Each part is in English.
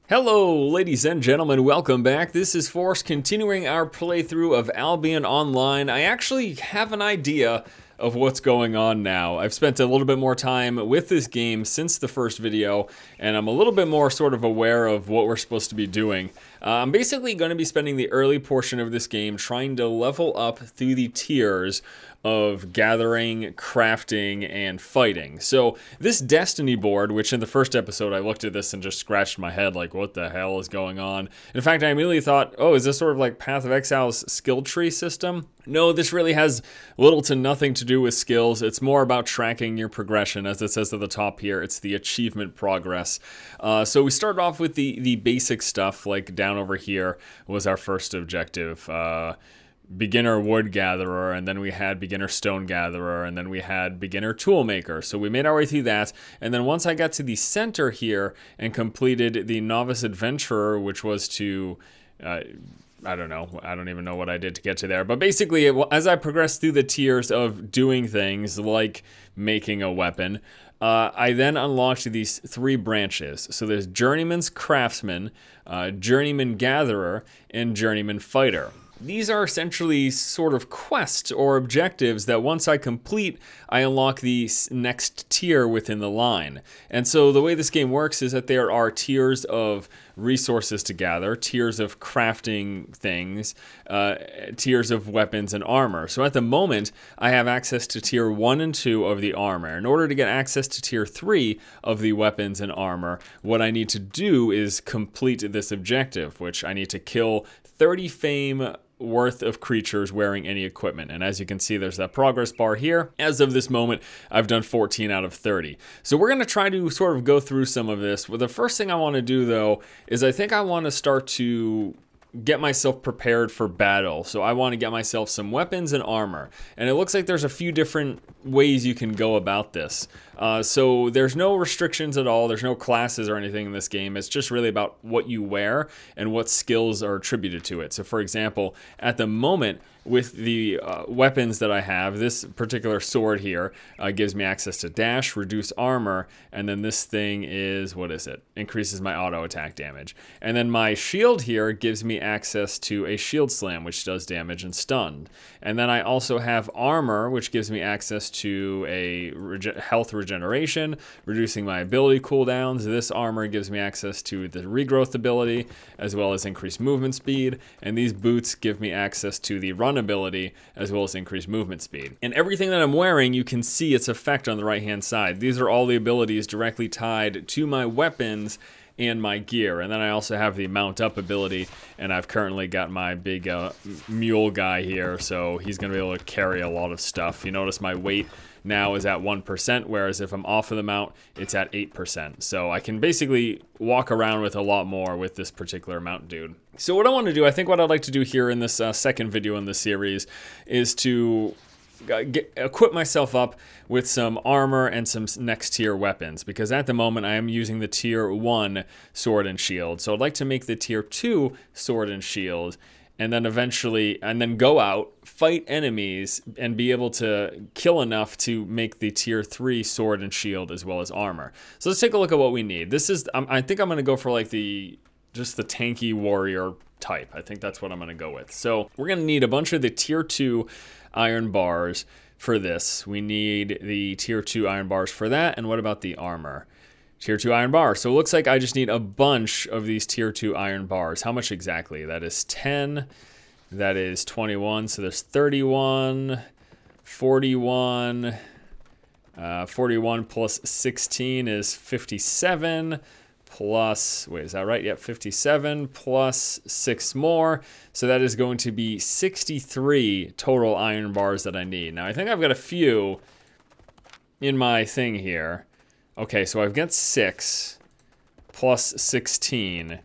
Hello, ladies and gentlemen, welcome back. This is Force, continuing our playthrough of Albion Online. I actually have an idea of what's going on now. I've spent a little bit more time with this game since the first video, and I'm a little bit more sort of aware of what we're supposed to be doing. I'm basically going to be spending the early portion of this game trying to level up through the tiers of gathering, crafting, and fighting. So this Destiny board, which in the first episode I looked at this and just scratched my head like, what the hell is going on? In fact, I immediately thought, oh, is this sort of like Path of Exile's skill tree system? No, this really has little to nothing to do with skills. It's more about tracking your progression. As it says at the top here, it's the achievement progress. So we started off with the basic stuff, like down over here was our first objective. Beginner wood gatherer, and then we had beginner stone gatherer, and then we had beginner tool maker. So we made our way through that, and then once I got to the center here and completed the novice adventurer, which was to I don't know. I don't even know what I did to get to there. But basically, as I progressed through the tiers of doing things like making a weapon, I then unlocked these three branches. So there's Journeyman's Craftsman, Journeyman Gatherer, and Journeyman Fighter. These are essentially sort of quests or objectives that once I complete, I unlock the next tier within the line. And so the way this game works is that there are tiers of resources to gather, tiers of crafting things, tiers of weapons and armor. So at the moment, I have access to tier 1 and 2 of the armor. In order to get access to tier 3 of the weapons and armor, what I need to do is complete this objective, which I need to kill 30 fame worth of creatures wearing any equipment. And as you can see, there's that progress bar here. As of this moment, I've done 14 out of 30. So we're going to try to sort of go through some of this. Well, the first thing I want to do, though, is I think I want to start to get myself prepared for battle. So I want to get myself some weapons and armor. And it looks like there's a few different ways you can go about this. So there's no restrictions at all. There's no classes or anything in this game. It's just really about what you wear and what skills are attributed to it. So for example, at the moment, with the weapons that I have, this particular sword here gives me access to dash, reduce armor, and then this thing is, what is it? Increases my auto attack damage. And then my shield here gives me access to a shield slam, which does damage and stun. And then I also have armor, which gives me access to a health regeneration, reducing my ability cooldowns. This armor gives me access to the regrowth ability, as well as increased movement speed. And these boots give me access to the run ability, as well as increased movement speed. And everything that I'm wearing, you can see its effect on the right-hand side. These are all the abilities directly tied to my weapons and my gear. And then I also have the mount up ability, and I've currently got my big mule guy here, so he's going to be able to carry a lot of stuff. You notice my weight now is at 1%, whereas if I'm off of the mount, it's at 8%. So I can basically walk around with a lot more with this particular mount dude. So what I want to do, I think what I'd like to do here in this second video in this series is to equip myself up with some armor and some next tier weapons, because at the moment I am using the tier 1 sword and shield. So I'd like to make the tier 2 sword and shield, and then eventually, go out, fight enemies, and be able to kill enough to make the tier 3 sword and shield as well as armor. So let's take a look at what we need. This is, I think I'm going to go for like just the tanky warrior type. I think that's what I'm going to go with. So we're going to need a bunch of the tier 2 iron bars for this. We need the tier 2 iron bars for that. And what about the armor? Tier 2 iron bar. So it looks like I just need a bunch of these tier 2 iron bars. How much exactly? That is 10. That is 21. So there's 31, 41. 41 plus 16 is 57. Plus, wait, is that right? Yep, 57 plus 6 more. So that is going to be 63 total iron bars that I need. Now, I think I've got a few in my thing here. Okay, so I've got 6 plus 16,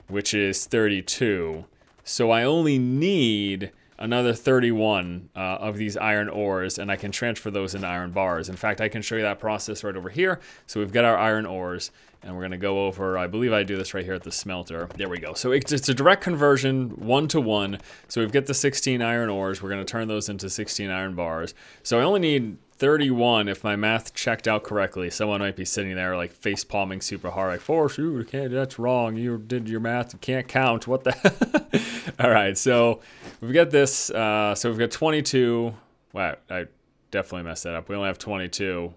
which is 32. So I only need another 31 of these iron ores, and I can transfer those into iron bars. In fact, I can show you that process right over here. So we've got our iron ores, and we're going to go over, I believe I do this right here at the smelter. There we go. So it's a direct conversion, 1-to-1. So we've got the 16 iron ores. We're going to turn those into 16 iron bars. So I only need 31, if my math checked out correctly. Someone might be sitting there like face palming super hard, like, Force, you can't, that's wrong. You did your math, you can't count. What the? All right, so we've got this. So we've got 22. Wow, I definitely messed that up. We only have 22.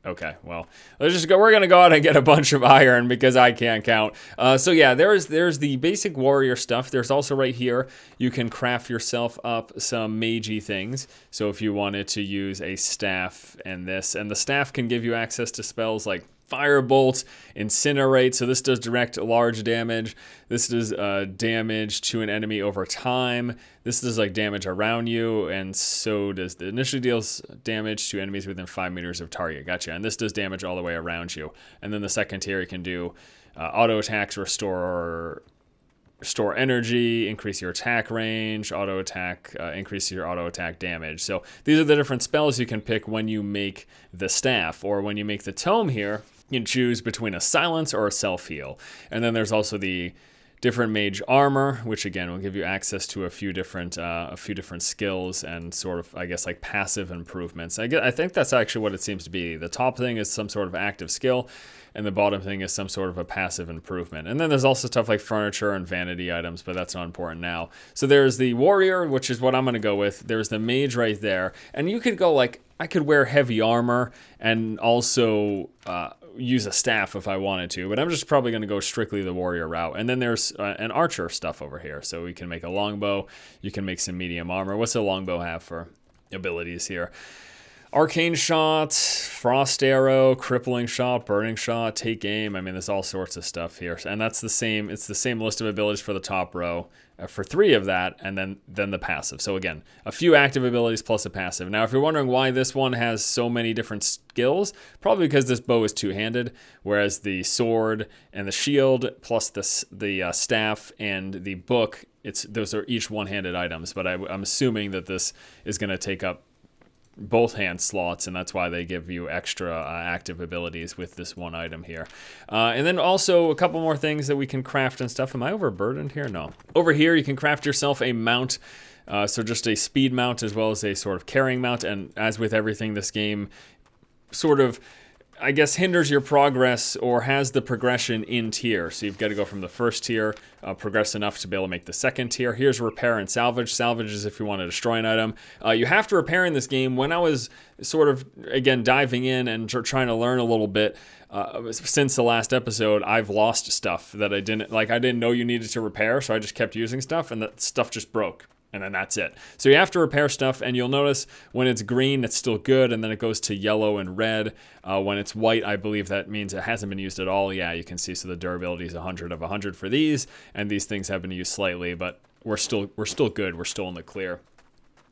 Okay, well, let's just go. We're gonna go out and get a bunch of iron because I can't count. So yeah, there's the basic warrior stuff. There's also right here, you can craft yourself up some magey things. So if you wanted to use a staff and the staff can give you access to spells like Firebolt, Incinerate, so this does direct large damage. This does damage to an enemy over time. This does like damage around you, and so does the initially deals damage to enemies within 5 meters of target. Gotcha. And this does damage all the way around you. And then the second tier you can do auto attacks, restore energy, increase your attack range, auto attack, increase your auto attack damage. So these are the different spells you can pick when you make the staff, or when you make the tome here. You can choose between a silence or a self-heal. And then there's also the different mage armor, which again will give you access to a few different skills and sort of, I guess, like passive improvements. I think that's actually what it seems to be. The top thing is some sort of active skill, and the bottom thing is some sort of a passive improvement. And then there's also stuff like furniture and vanity items, but that's not important now. So there's the warrior, which is what I'm going to go with. There's the mage right there. And you could go like, I could wear heavy armor and also use a staff if I wanted to, but I'm just probably going to go strictly the warrior route. And then there's an archer stuff over here. So we can make a longbow. You can make some medium armor. What's a longbow have for abilities here? Arcane shot, frost arrow, crippling shot, burning shot, take aim. I mean, there's all sorts of stuff here. And that's the same, it's the same list of abilities for the top row for 3 of that, and then the passive. So again, a few active abilities plus a passive. Now, if you're wondering why this one has so many different skills, probably because this bow is two-handed, whereas the sword and the shield plus the staff and the book, those are each one-handed items. But I'm assuming that this is going to take up both hand slots, and that's why they give you extra active abilities with this one item here. And then also a couple more things that we can craft and stuff. Am I overburdened here? No. Over here you can craft yourself a mount, so just a speed mount as well as a sort of carrying mount. And as with everything, this game sort of, I guess, hinders your progress or has the progression in tier. So you've got to go from the first tier, progress enough to be able to make the second tier. Here's repair and salvage. Salvage is if you want to destroy an item. You have to repair in this game. When I was sort of, again, diving in and trying to learn a little bit, since the last episode, I've lost stuff that I didn't know you needed to repair, so I just kept using stuff, and that stuff just broke. And then that's it. So you have to repair stuff, and you'll notice when it's green, it's still good, and then it goes to yellow and red. When it's white, I believe that means it hasn't been used at all. Yeah, you can see, so the durability is 100 of 100 for these, and these things have been used slightly, but we're still good. We're still in the clear.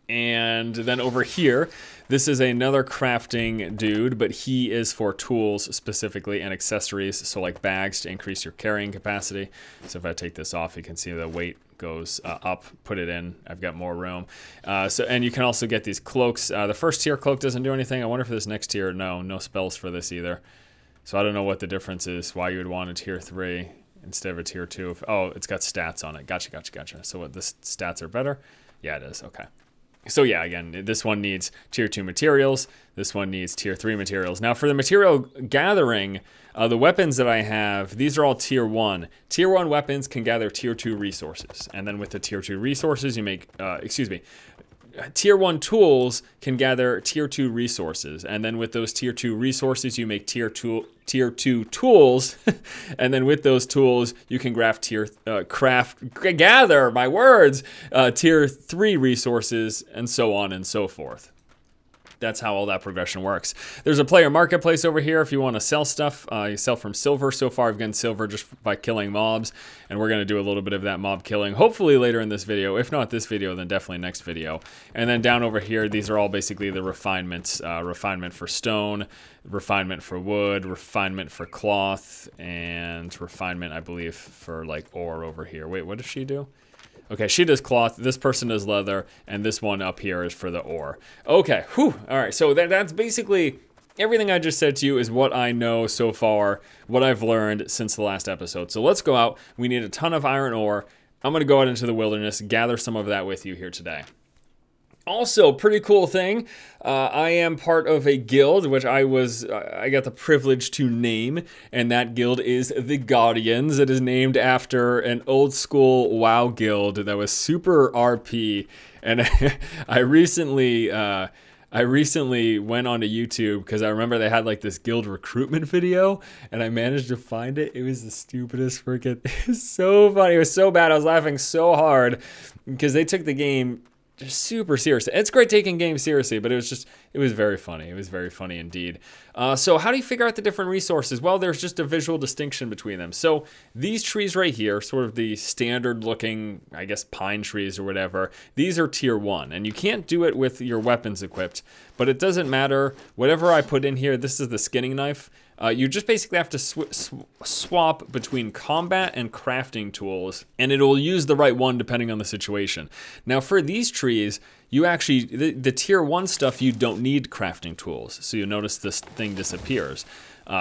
And then over here, this is another crafting dude, but he is for tools specifically and accessories, so like bags to increase your carrying capacity. So if I take this off, you can see the weight goes up, put it in, I've got more room. And you can also get these cloaks. The first tier cloak doesn't do anything. I wonder for this next tier, no spells for this either. So I don't know what the difference is, why you would want a tier 3 instead of a tier 2. Oh, it's got stats on it. Gotcha. So what, the stats are better? Yeah, it is, okay. So yeah, again, this one needs tier 2 materials. This one needs tier 3 materials. Now for the material gathering, the weapons that I have, these are all tier 1. Tier 1 weapons can gather tier 2 resources. And then with the tier 2 resources, you make, tier 1 tools can gather tier 2 resources. And then with those tier 2 resources, you make tier 2 tools. And then with those tools, you can gather tier 3 resources, and so on and so forth. That's how all that progression works. There's a player marketplace over here if you want to sell stuff. You sell from silver. So far I've gotten silver just by killing mobs, and we're going to do a little bit of that mob killing hopefully later in this video. If not this video, then definitely next video. And then down over here, these are all basically the refinements. Refinement for stone, refinement for wood, refinement for cloth, and refinement, I believe, for like ore over here. Wait, what does she do? Okay, she does cloth, this person does leather, and this one up here is for the ore. Okay, whew, all right, so that's basically everything I just said to you is what I know so far, what I've learned since the last episode. So let's go out. We need a ton of iron ore. I'm gonna go out into the wilderness, gather some of that with you here today. Also, pretty cool thing, I am part of a guild, which I got the privilege to name, and that guild is the Guardians. It is named after an old school WoW guild that was super RP, and I recently went onto YouTube because I remember they had like this guild recruitment video, and I managed to find it. It was the stupidest freaking, it was so funny, it was so bad, I was laughing so hard because they took the game just super serious. It's great taking games seriously, but it was very funny. It was very funny indeed. So how do you figure out the different resources? Well, there's just a visual distinction between them. So these trees right here, sort of the standard looking, I guess, pine trees or whatever, these are tier 1, and you can't do it with your weapons equipped, but it doesn't matter. Whatever I put in here, this is the skinning knife. You just basically have to swap between combat and crafting tools, and it'll use the right one depending on the situation. Now for these trees, you actually, the tier 1 stuff, you don't need crafting tools. So you notice this thing disappears.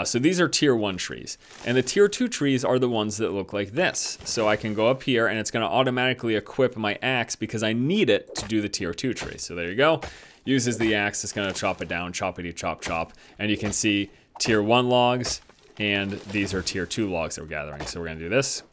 So these are tier 1 trees. And the tier 2 trees are the ones that look like this. So I can go up here and it's gonna automatically equip my axe because I need it to do the tier 2 tree. So there you go. Uses the axe, it's gonna chop it down, choppity chop chop. And you can see tier 1 logs, and these are tier 2 logs that we're gathering. So we're gonna do this,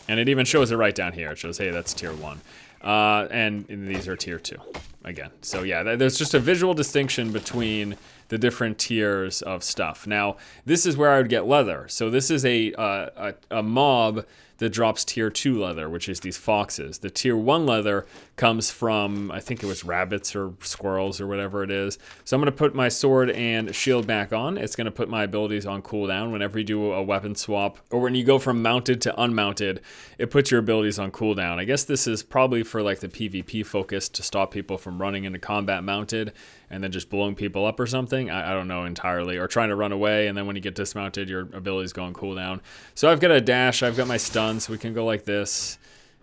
and it even shows it right down here. It shows, hey, that's tier 1. And these are tier 2, again. So yeah, there's just a visual distinction between the different tiers of stuff. Now, this is where I would get leather. So this is a mob that drops tier 2 leather, which is these foxes. The tier 1 leather comes from, I think it was rabbits or squirrels or whatever it is. So I'm gonna put my sword and shield back on. It's gonna put my abilities on cooldown. Whenever you do a weapon swap, or when you go from mounted to unmounted, it puts your abilities on cooldown. I guess this is probably for like the PvP focus to stop people from running into combat mounted and then just blowing people up or something. I don't know entirely. Or trying to run away, and then when you get dismounted, your abilities go on cooldown. So I've got a dash, I've got my stun, so we can go like this.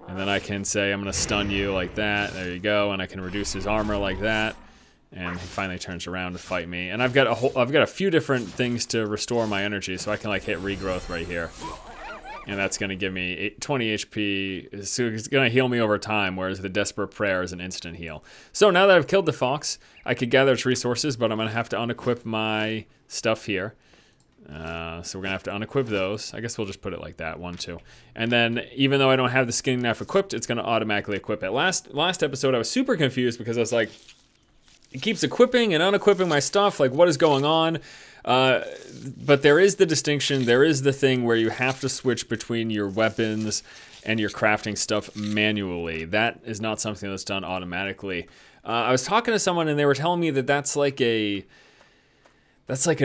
And then I can say, I'm gonna stun you like that. There you go. And I can reduce his armor like that. And he finally turns around to fight me. And I've got a few different things to restore my energy, so I can like hit regrowth right here. And that's gonna give me 20 HP, so it's gonna heal me over time, whereas the Desperate Prayer is an instant heal. So now that I've killed the fox, I could gather its resources, but I'm gonna have to unequip my stuff here. So we're gonna have to unequip those. I guess we'll just put it like that, 1, 2. And then, even though I don't have the skinning knife equipped, it's gonna automatically equip it. Last episode, I was super confused because I was like, it keeps equipping and unequipping my stuff, like what is going on? But there is the distinction, there is the thing where you have to switch between your weapons and your crafting stuff manually. That is not something that's done automatically. I was talking to someone and they were telling me that that's like a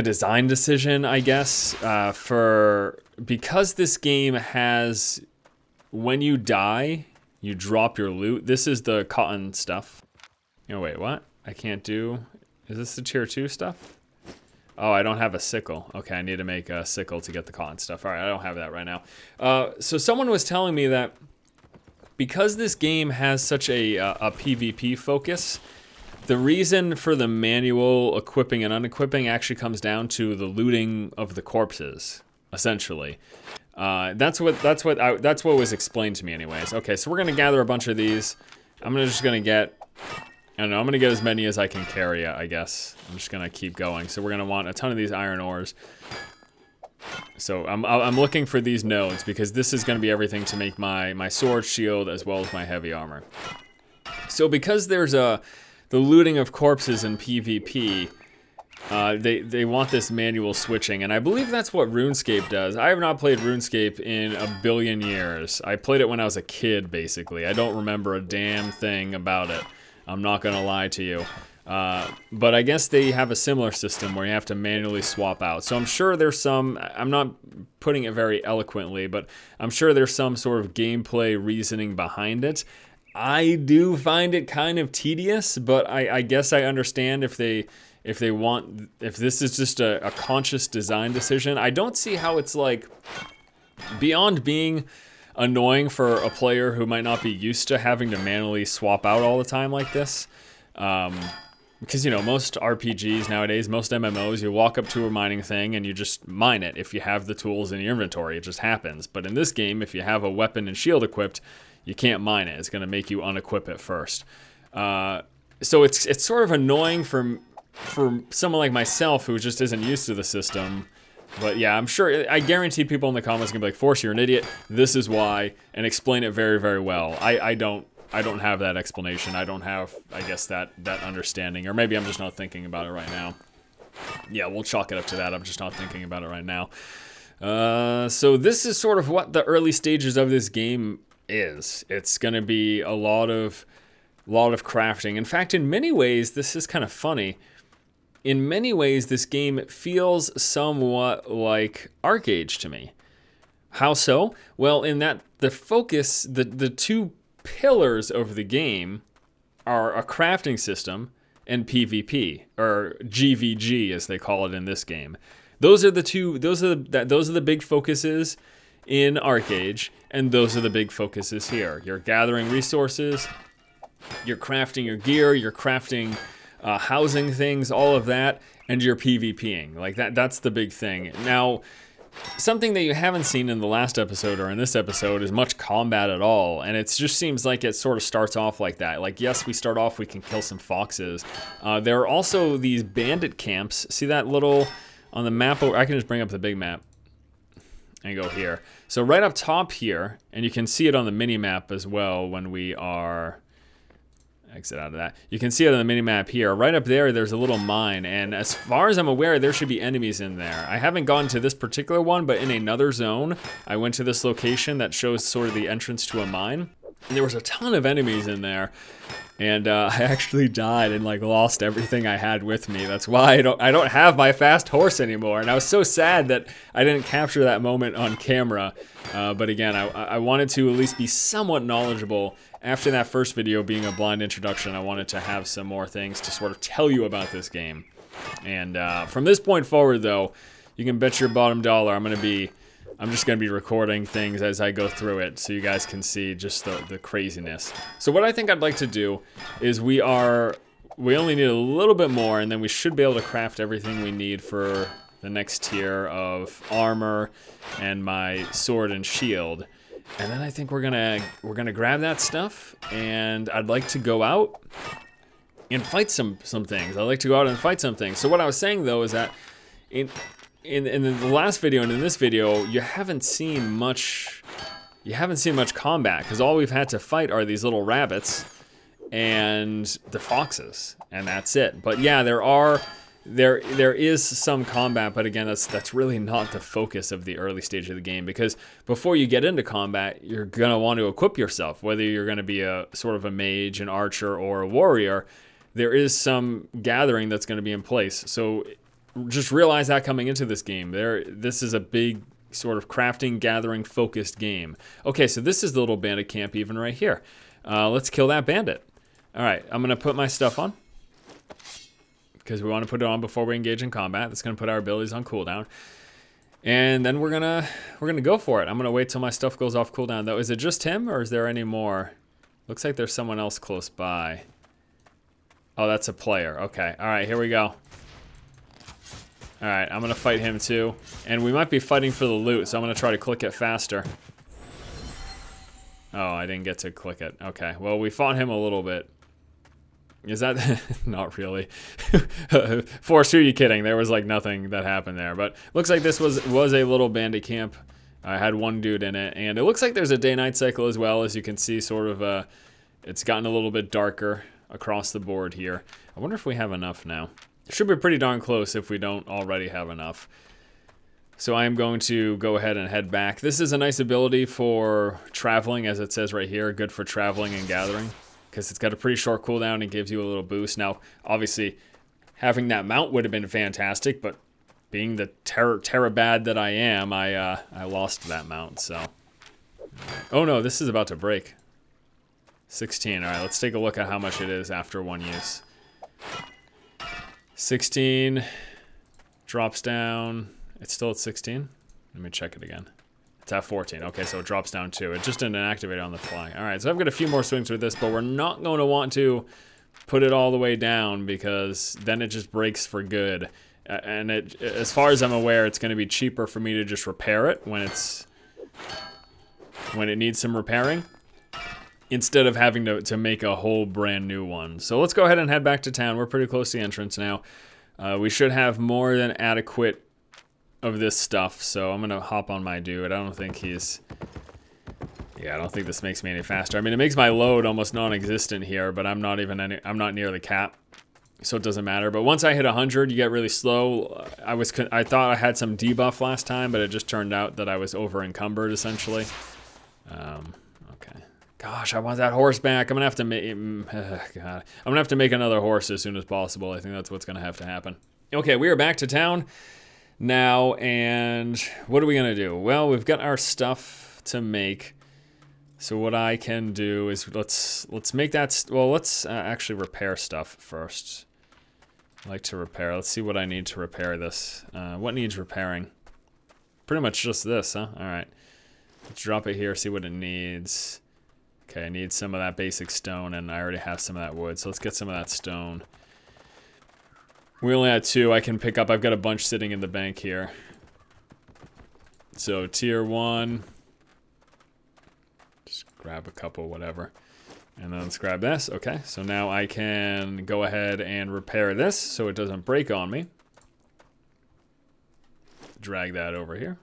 design decision, I guess, because this game has, when you die, you drop your loot. This is the cotton stuff. Oh wait, what? I can't do, is this the tier 2 stuff? Oh, I don't have a sickle. Okay, I need to make a sickle to get the cotton stuff. All right, I don't have that right now. So someone was telling me that because this game has such a PvP focus, the reason for the manual equipping and unequipping actually comes down to the looting of the corpses, essentially. That's what was explained to me anyways. Okay, so we're gonna gather a bunch of these. I'm just gonna get, I don't know, I'm gonna get as many as I can carry, I guess. I'm just gonna keep going. So we're gonna want a ton of these iron ores. So I'm looking for these nodes because this is gonna be everything to make my sword, shield, as well as my heavy armor. So because there's the looting of corpses in PvP, they want this manual switching, and I believe that's what RuneScape does. I have not played RuneScape in a billion years. I played it when I was a kid, basically. I don't remember a damn thing about it. I'm not gonna lie to you. But I guess they have a similar system where you have to manually swap out. So I'm sure there's some, I'm not putting it very eloquently, but I'm sure there's some sort of gameplay reasoning behind it. I do find it kind of tedious, but I guess I understand if this is just a conscious design decision. I don't see how it's like, beyond being annoying for a player who might not be used to having to manually swap out all the time like this. Because, you know, most RPGs nowadays, most MMOs, you walk up to a mining thing and you just mine it. If you have the tools in your inventory, it just happens. But in this game, if you have a weapon and shield equipped, you can't mine it. It's going to make you unequip it first. So it's sort of annoying for someone like myself who just isn't used to the system. But yeah, I'm sure, I guarantee people in the comments are gonna be like, Force, you're an idiot, this is why, and explain it very, very well. I don't have that explanation. I don't have, I guess, that understanding. Or maybe I'm just not thinking about it right now. Yeah, we'll chalk it up to that. I'm just not thinking about it right now. So this is sort of what the early stages of this game is. It's gonna be a lot of crafting. In fact, in many ways, this is kind of funny. In many ways, this game feels somewhat like ArcAge to me. How so? Well, in that the focus, the two pillars of the game are a crafting system and PvP, or GVG as they call it in this game. Those are the two. Those are the big focuses in ArcAge, and those are the big focuses here. You're gathering resources, you're crafting your gear, you're crafting housing things, all of that, and you're PvPing. Like that's the big thing. Now, something that you haven't seen in the last episode or in this episode is much combat at all, and it just seems like it sort of starts off like that. Like, yes, we start off, we can kill some foxes. There are also these bandit camps. See that little on the map? I can just bring up the big map and go here. So right up top here, and you can see it on the mini map as well when we are exit out of that. You can see it on the mini-map here. Right up there, there's a little mine, and as far as I'm aware, there should be enemies in there. I haven't gone to this particular one, but in another zone, I went to this location that shows sort of the entrance to a mine, and there was a ton of enemies in there. And I actually died and like lost everything I had with me. That's why I don't have my fast horse anymore. And I was so sad that I didn't capture that moment on camera. But again, I wanted to at least be somewhat knowledgeable. After that first video being a blind introduction, I wanted to have some more things to sort of tell you about this game. And from this point forward, though, you can bet your bottom dollar I'm just going to be recording things as I go through it so you guys can see just the craziness. So what I think I'd like to do is we only need a little bit more, and then we should be able to craft everything we need for the next tier of armor and my sword and shield. And then I think we're gonna grab that stuff, and I'd like to go out and fight some things. I'd like to go out and fight some things. So what I was saying though is that in the last video and in this video, you haven't seen much combat, because all we've had to fight are these little rabbits and the foxes, and that's it. But yeah, there is some combat, but again, that's really not the focus of the early stage of the game, because before you get into combat, you're gonna want to equip yourself, whether you're gonna be a sort of a mage, an archer, or a warrior. There is some gathering that's gonna be in place. So just realize that coming into this game. This is a big sort of crafting, gathering, focused game. Okay, so this is the little bandit camp even right here. Let's kill that bandit. All right, I'm gonna put my stuff on, because we want to put it on before we engage in combat. That's gonna put our abilities on cooldown. And then we're gonna go for it. I'm gonna wait till my stuff goes off cooldown though. Is it just him, or is there any more? Looks like there's someone else close by. Oh, that's a player. Okay, all right, here we go. All right, I'm gonna fight him too. And we might be fighting for the loot, so I'm gonna try to click it faster. Oh, I didn't get to click it. Okay, well, we fought him a little bit. Is that, not really. Force, who are you kidding? There was like nothing that happened there. But looks like this was a little bandit camp. I had one dude in it, and it looks like there's a day-night cycle as well. As you can see, sort of, it's gotten a little bit darker across the board here. I wonder if we have enough now. Should be pretty darn close if we don't already have enough. So I am going to go ahead and head back. This is a nice ability for traveling, as it says right here. Good for traveling and gathering, because it's got a pretty short cooldown and gives you a little boost. Now, obviously, having that mount would have been fantastic, but being the terabad that I am, I lost that mount, so. Oh no, this is about to break. 16, all right, let's take a look at how much it is after one use. 16, drops down, it's still at 16. Let me check it again. It's at 14, okay, so it drops down too. It just didn't activate on the fly. All right, so I've got a few more swings with this, but we're not going to want to put it all the way down, because then it just breaks for good. And as far as I'm aware, it's going to be cheaper for me to just repair it when it needs some repairing. instead of having to make a whole brand new one. So let's go ahead and head back to town. We're pretty close to the entrance now. We should have more than adequate of this stuff, so I'm gonna hop on my dude. I don't think he's... Yeah, I don't think this makes me any faster. I mean, it makes my load almost non-existent here, but I'm not near the cap, so it doesn't matter. But once I hit 100, you get really slow. I thought I had some debuff last time, but it just turned out that I was over-encumbered, essentially. Okay. Gosh, I want that horse back. I'm gonna have to make... God. I'm gonna have to make another horse as soon as possible. I think that's what's gonna have to happen. Okay, we are back to town now, and what are we gonna do? Well, we've got our stuff to make. So what I can do is let's make that. Well, let's actually repair stuff first. I like to repair. Let's see what I need to repair this. What needs repairing? Pretty much just this, huh? All right. Let's drop it here. See what it needs. Okay, I need some of that basic stone, and I already have some of that wood. So let's get some of that stone. We only had 2 I can pick up. I've got a bunch sitting in the bank here. So tier 1. Just grab a couple, whatever. And then let's grab this. Okay, so now I can go ahead and repair this so it doesn't break on me. Drag that over here.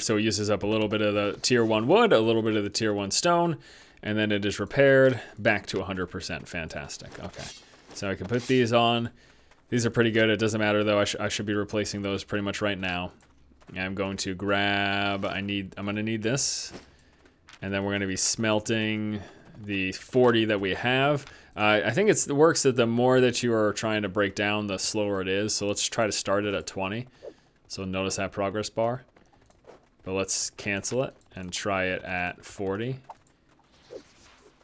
So it uses up a little bit of the tier 1 wood, a little bit of the tier 1 stone, and then it is repaired back to 100%. Fantastic. Okay, so I can put these on. These are pretty good. It doesn't matter though. I should be replacing those pretty much right now. I'm going to grab. I'm going to need this, and then we're going to be smelting the 40 that we have. I think it works that the more that you are trying to break down, the slower it is. So let's try to start it at 20. So notice that progress bar. But let's cancel it and try it at 40.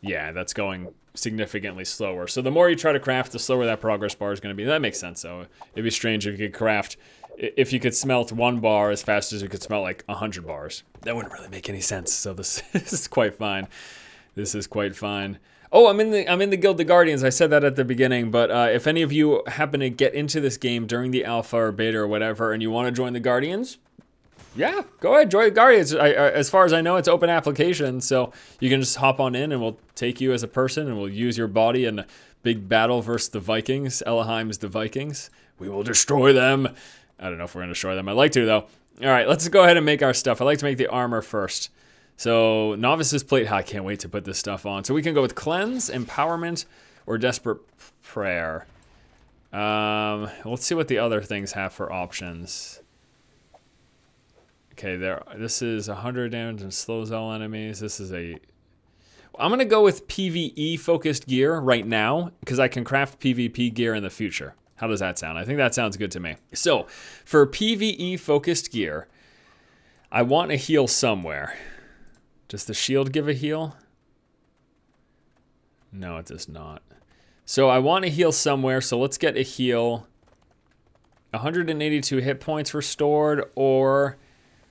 Yeah, that's going significantly slower. So the more you try to craft, the slower that progress bar is going to be. That makes sense, though. It'd be strange if you could craft, if you could smelt 1 bar as fast as you could smelt like 100 bars. That wouldn't really make any sense. So this is quite fine. This is quite fine. Oh, I'm in the Guild of the Guardians. I said that at the beginning, but if any of you happen to get into this game during the alpha or beta or whatever, and you want to join the Guardians, yeah, go ahead, join the Guardians. As far as I know, it's open application, so you can just hop on in and we'll take you as a person and we'll use your body in a big battle versus the Vikings. Elohim's the Vikings. We will destroy them. I don't know if we're going to destroy them. I'd like to, though. All right, let's go ahead and make our stuff. I'd like to make the armor first. So, Novice's Plate. I can't wait to put this stuff on. So we can go with Cleanse, Empowerment, or Desperate Prayer. Let's see what the other things have for options. Okay, this is 100 damage and slows all enemies. This is a... I'm going to go with PvE-focused gear right now, because I can craft PvP gear in the future. How does that sound? I think that sounds good to me. So, for PvE-focused gear, I want a heal somewhere. Does the shield give a heal? No, it does not. So I want a heal somewhere, so let's get a heal. 182 hit points restored, or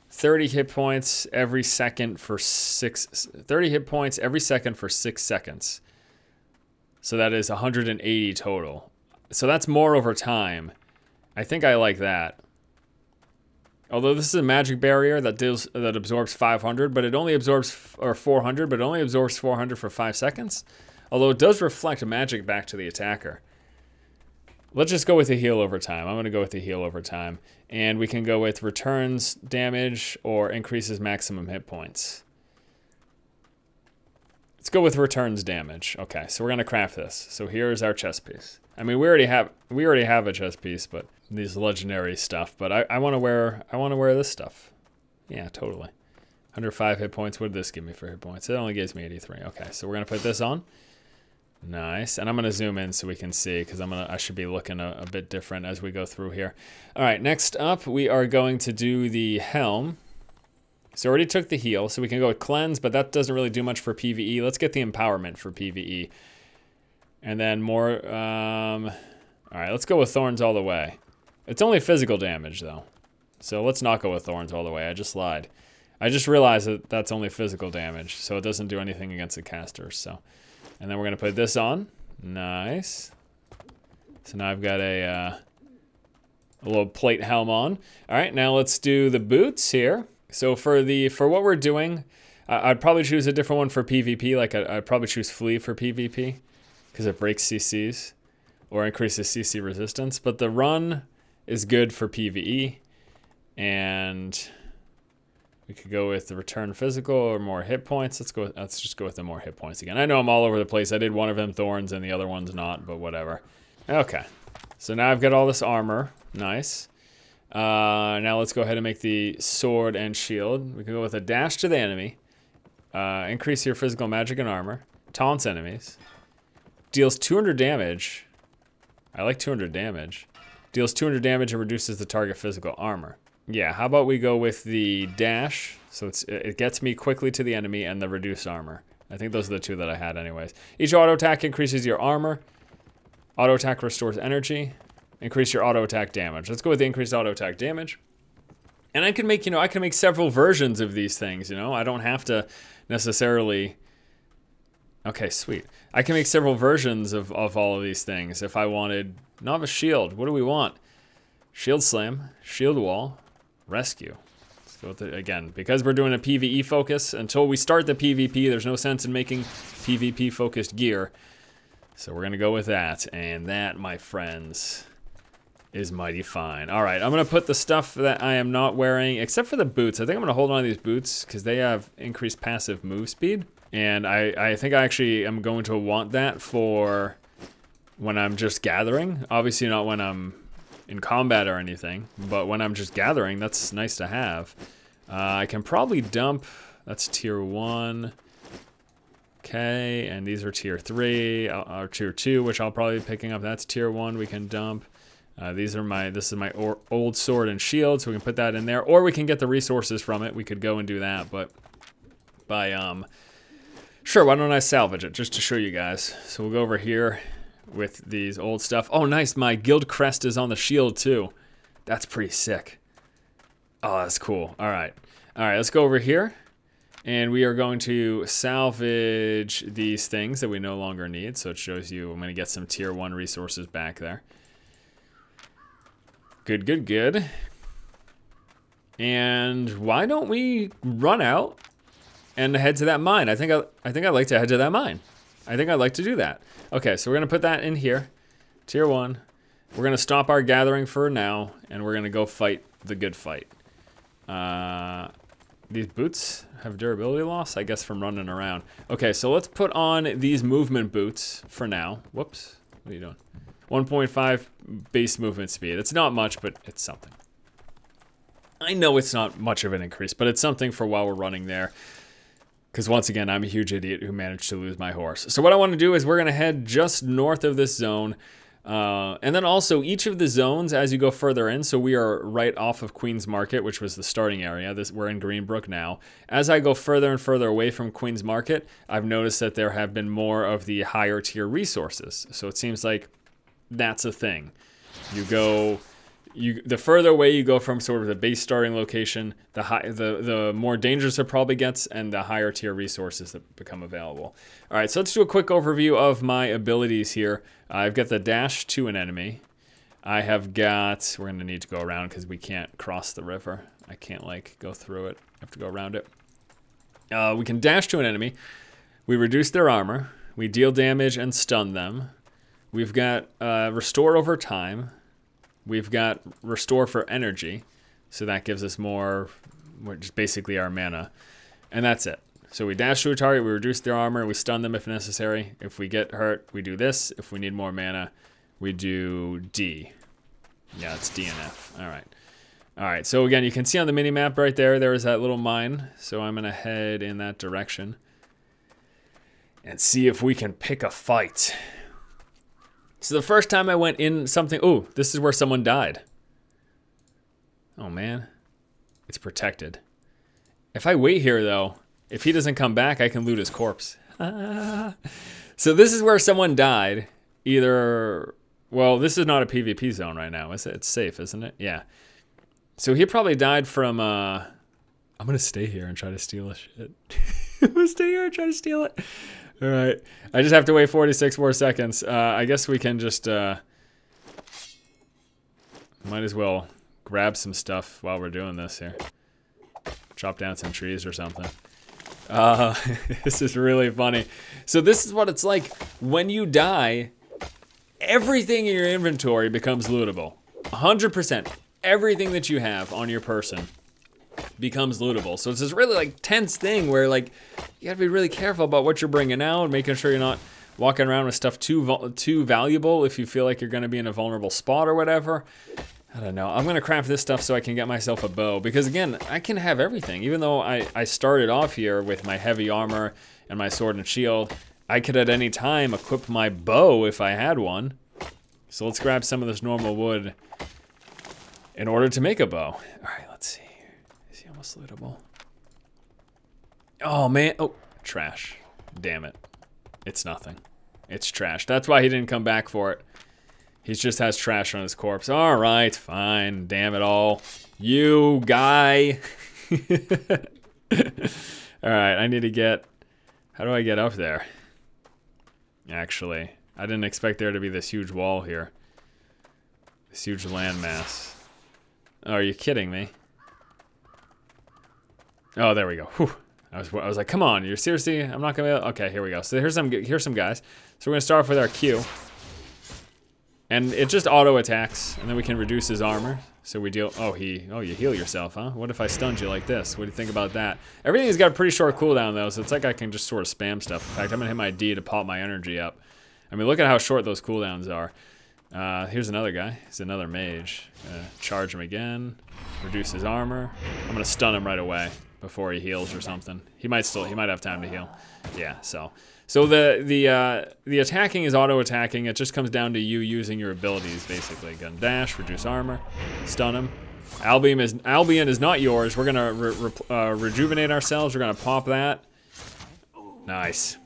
30 hit points every second for 30 hit points every second for 6 seconds. So that is 180 total. So that's more over time. I think I like that. Although this is a magic barrier that absorbs 500, but it only absorbs 400, but it only absorbs 400 for 5 seconds. Although it does reflect magic back to the attacker. Let's just go with the heal over time. I'm going to go with the heal over time. And we can go with returns damage or increases maximum hit points. Let's go with returns damage. Okay, so we're going to craft this. So here's our chest piece. I mean, we already have a chest piece, but these legendary stuff. But I want to wear this stuff. Yeah, totally. 105 hit points. What did this give me for hit points? It only gives me 83. Okay, so we're going to put this on. Nice, and I'm going to zoom in so we can see, because I should be looking a bit different as we go through here. All right, next up, we are going to do the helm. So I already took the heal, so we can go with cleanse, but that doesn't really do much for PvE. Let's get the empowerment for PvE. And then more, all right, let's go with thorns all the way. It's only physical damage, though. So let's not go with thorns all the way. I just lied. I just realized that that's only physical damage, so it doesn't do anything against the casters, so... And then we're going to put this on. Nice. So now I've got a little plate helm on. All right, now let's do the boots here. So for what we're doing, I'd probably choose a different one for PvP. Like I'd probably choose Flee for PvP because it breaks CCs or increases CC resistance. But the Run is good for PvE, and we could go with the Return Physical or more hit points. Let's just go with the more hit points again. I know I'm all over the place. I did one of them Thorns and the other one's not, but whatever. Okay, so now I've got all this armor. Nice. Now let's go ahead and make the sword and shield. We can go with a dash to the enemy. Increase your physical magic and armor. Taunts enemies. Deals 200 damage. I like 200 damage. Deals 200 damage and reduces the target physical armor. Yeah, how about we go with the dash? So it gets me quickly to the enemy and the reduced armor. I think those are the two that I had anyways. Each auto attack increases your armor. Auto attack restores energy. Increase your auto attack damage. Let's go with the increased auto attack damage. And I can make, I can make several versions of these things, I don't have to necessarily... Okay, sweet. I can make several versions of all of these things. If I wanted Novice Shield, what do we want? Shield Slam, Shield Wall, Rescue. Let's go with it again. Because we're doing a PvE focus, until we start the PvP, there's no sense in making PvP focused gear. So we're gonna go with that. And that, my friends, is mighty fine. All right, I'm gonna put the stuff that I am not wearing, except for the boots. I think I'm gonna hold on to these boots because they have increased passive move speed. And I think I actually am going to want that for when I'm just gathering. Obviously not when I'm in combat or anything, but when I'm just gathering, that's nice to have. I can probably dump, that's tier 1. Okay, and these are tier 3, or tier 2, which I'll probably be picking up. That's tier 1, we can dump. This is my old sword and shield, so we can put that in there. Or we can get the resources from it. We could go and do that, but sure, why don't I salvage it just to show you guys. So we'll go over here with these old stuff. Oh, nice, my guild crest is on the shield too. That's pretty sick. Oh, that's cool. All right, let's go over here. And we are going to salvage these things that we no longer need. So it shows you, I'm gonna get some tier 1 resources back there. Good, good, good. And why don't we run out and head to that mine? I think I'd like to head to that mine. I think I'd like to do that. Okay, so we're gonna put that in here. Tier 1. We're gonna stop our gathering for now, and we're gonna go fight the good fight. These boots have durability loss, I guess, from running around. Okay, so let's put on these movement boots for now. Whoops, what are you doing? 1.5 base movement speed. It's not much, but it's something. I know it's not much of an increase, but it's something for while we're running there. Because once again, I'm a huge idiot who managed to lose my horse. So what I want to do is we're going to head just north of this zone. And then also each of the zones as you go further in. So we are right off of Queen's Market, which was the starting area. We're in Greenbrook now. As I go further and further away from Queen's Market, I've noticed that there have been more of the higher tier resources. So it seems like that's a thing. The further away you go from sort of the base starting location, the more dangerous it probably gets, and the higher tier resources that become available. All right, so let's do a quick overview of my abilities here. I've got the dash to an enemy. I have got, we're gonna need to go around because we can't cross the river. I can't like go through it, I have to go around it. We can dash to an enemy. We reduce their armor. We deal damage and stun them. We've got restore over time. We've got restore for energy, so that gives us more, which is basically our mana, and that's it. So we dash to a target, we reduce their armor, we stun them if necessary. If we get hurt, we do this. If we need more mana, we do D. Yeah, it's D and F. All right. All right, so again, you can see on the mini-map right there is that little mine. So I'm gonna head in that direction and see if we can pick a fight. So the first time I went in something, oh, this is where someone died. Oh man, it's protected. If I wait here though, if he doesn't come back, I can loot his corpse. So this is where someone died. Either, well, this is not a PvP zone right now, is it? It's safe, isn't it? Yeah. So he probably died from, I'm gonna stay here and try to steal his shit. I'm gonna stay here and try to steal it. All right, I just have to wait 46 more seconds. I guess we can just, might as well grab some stuff while we're doing this here. Chop down some trees or something. This is really funny. So this is what it's like when you die. Everything in your inventory becomes lootable. 100%. Everything that you have on your person becomes lootable. So it's this really like tense thing where like you gotta be really careful about what you're bringing out, making sure you're not walking around with stuff too valuable if you feel like you're gonna be in a vulnerable spot or whatever. I don't know. I'm gonna craft this stuff so I can get myself a bow, because again, I can have everything. Even though I started off here with my heavy armor and my sword and shield, I could at any time equip my bow if I had one. So let's grab some of this normal wood in order to make a bow. All right, let's see. Is he almost lootable? Oh man, oh, trash. Damn it. It's nothing. It's trash. That's why he didn't come back for it. He just has trash on his corpse. All right, fine. Damn it all. You guy. All right, I need to get, how do I get up there? Actually, I didn't expect there to be this huge wall here. This huge landmass. Oh, are you kidding me? Oh, there we go. Whew. I was like, come on, you're seriously, I'm not gonna, okay, here we go. So here's some guys. So we're gonna start off with our Q. And it just auto attacks, and then we can reduce his armor. So we deal, oh, you heal yourself, huh? What if I stunned you like this? What do you think about that? Everything's got a pretty short cooldown though, so it's like I can just sort of spam stuff. In fact, I'm gonna hit my D to pop my energy up. I mean, look at how short those cooldowns are. Here's another guy, he's another mage. Charge him again, reduce his armor. I'm gonna stun him right away before he heals or something. He might have time to heal. Yeah, so the attacking is auto attacking. It just comes down to you using your abilities basically. Gun dash, reduce armor, stun him. Albion is not yours. We're gonna rejuvenate ourselves. We're gonna pop that. Nice.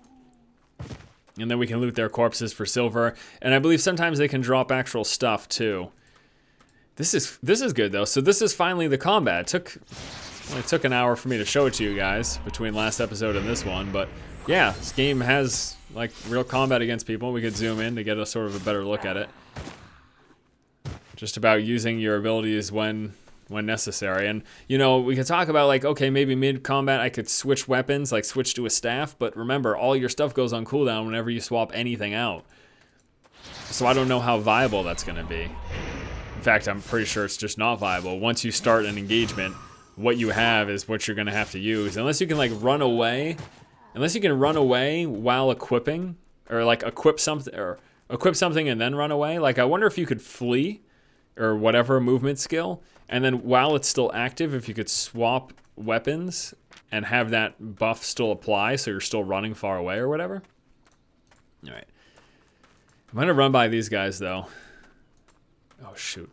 And then we can loot their corpses for silver. And I believe sometimes they can drop actual stuff too. This is good though. So this is finally the combat. It only took an hour for me to show it to you guys between last episode and this one, but yeah, this game has like real combat against people. We could zoom in to get a sort of a better look at it. Just about using your abilities when necessary. And you know, we could talk about like, okay, maybe mid-combat I could switch weapons, like switch to a staff, but remember, all your stuff goes on cooldown whenever you swap anything out. So I don't know how viable that's gonna be. In fact, I'm pretty sure it's just not viable. Once you start an engagement, what you have is what you're gonna have to use. Unless you can like run away. Unless you can run away while equipping, or like equip something and then run away. Like I wonder if you could flee, or whatever movement skill, and then while it's still active, if you could swap weapons and have that buff still apply, so you're still running far away or whatever. All right, I'm gonna run by these guys though. Oh shoot.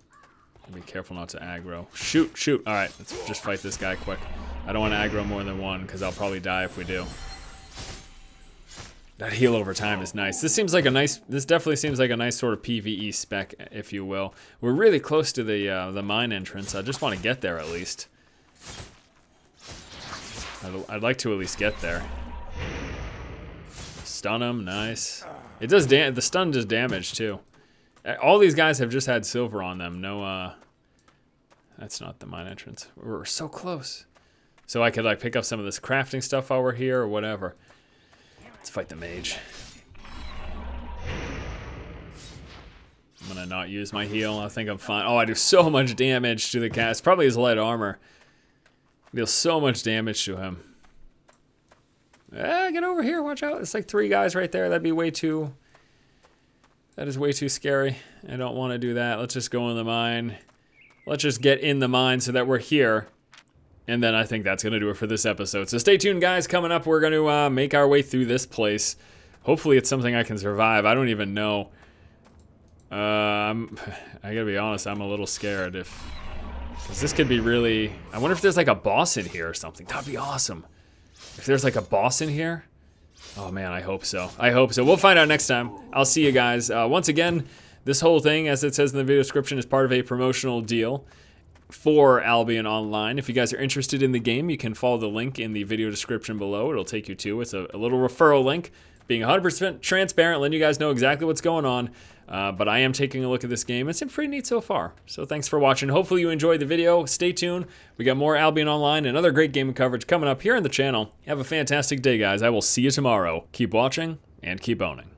Be careful not to aggro. Shoot, shoot. All right, let's just fight this guy quick. I don't want to aggro more than one because I'll probably die if we do. That heal over time is nice. This definitely seems like a nice sort of PvE spec, if you will. We're really close to the mine entrance. I just want to get there at least. I'd like to at least get there. Stun him, nice. It does the stun does damage too. All these guys have just had silver on them. No, that's not the mine entrance. We're so close. So I could like pick up some of this crafting stuff while we're here or whatever. Let's fight the mage. I'm gonna not use my heal. I think I'm fine. Oh, I do so much damage to the cat. It's probably his light armor. I deal so much damage to him. Get over here, watch out. It's like 3 guys right there. That'd be way too... That is way too scary. I don't want to do that. Let's just go in the mine. Let's just get in the mine so that we're here. And then I think that's going to do it for this episode. So stay tuned, guys. Coming up, we're going to make our way through this place. Hopefully it's something I can survive. I don't even know. I gotta be honest, I'm a little scared. Because this could be really... I wonder if there's like a boss in here or something. That'd be awesome. If there's like a boss in here... Oh man, I hope so. I hope so. We'll find out next time. I'll see you guys. Once again, this whole thing, as it says in the video description, is part of a promotional deal for Albion Online. If you guys are interested in the game, you can follow the link in the video description below. It'll take you to. It's a little referral link. Being 100% transparent, letting you guys know exactly what's going on. But I am taking a look at this game. It's been pretty neat so far. So thanks for watching. Hopefully you enjoyed the video. Stay tuned. We got more Albion Online and other great gaming coverage coming up here on the channel. Have a fantastic day, guys. I will see you tomorrow. Keep watching and keep owning.